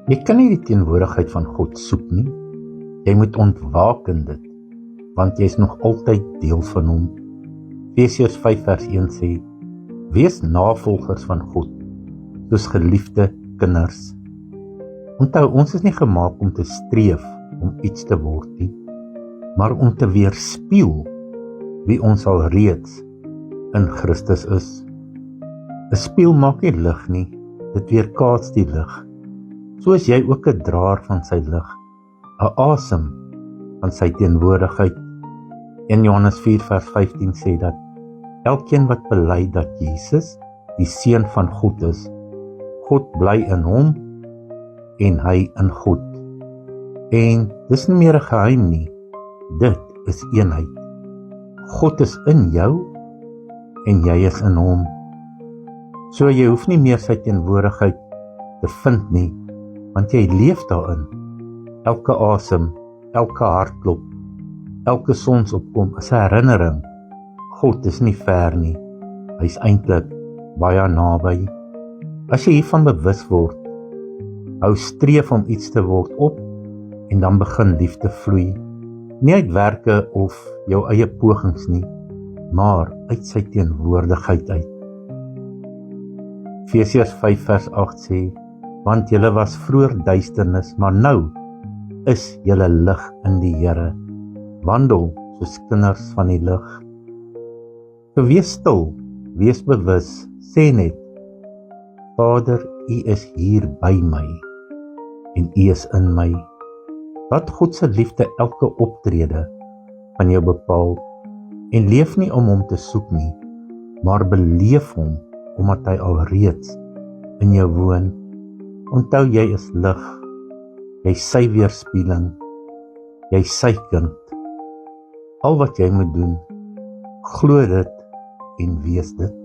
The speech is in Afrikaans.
Jy kan nie die teenwoordigheid van God soek nie. Jy moet ontwaak in dit, want jy is nog altyd deel van hom. Efesiërs 5 vers 1 sê, wees navolgers van God, soos geliefde kinders. Onthou, ons is nie gemaak om te streef om iets te word nie, maar om te weerspieël wie ons al reeds in Christus is. 'n Spieël maak nie lig nie, dit weerkaats die lig. So is jy ook 'n draer van sy lig, 'n asem van sy teenwoordigheid. 1 Johannes 4 vers 15 sê dat elkeen wat bely dat Jesus die Seun van God is, God bly in hom en hy in God. En dis nie meer 'n geheim nie, dit is eenheid. God is in jou en jy is in hom. So jy hoef nie meer sy teenwoordigheid te vind nie, want jy leef daarin. Elke asem, elke hartklop, elke sonsopkom is 'n herinnering. God is nie ver nie, hy is eintlik baie naby. As jy hiervan bewus word, hou streef om iets te word op en dan begin liefde vloei. Nie uit werke of jou eie pogings nie, maar uit sy teenwoordigheid uit. Efesiërs 5 vers 8 sê, want julle was vroeër duisternis, maar nou is julle lig in die Here. Wandel soos kinders van die lig. So wees stil, wees bewus, sê net, Vader, U is hier by my en U is in my. Laat God se liefde elke optrede van jou bepaal en leef nie om hom te soek nie, maar beleef hom omdat hy alreeds in jou woon. Onthou, jy is lig, jy sy weerspieëling, jy sy kind. Al wat jy moet doen, glo dit en wees dit.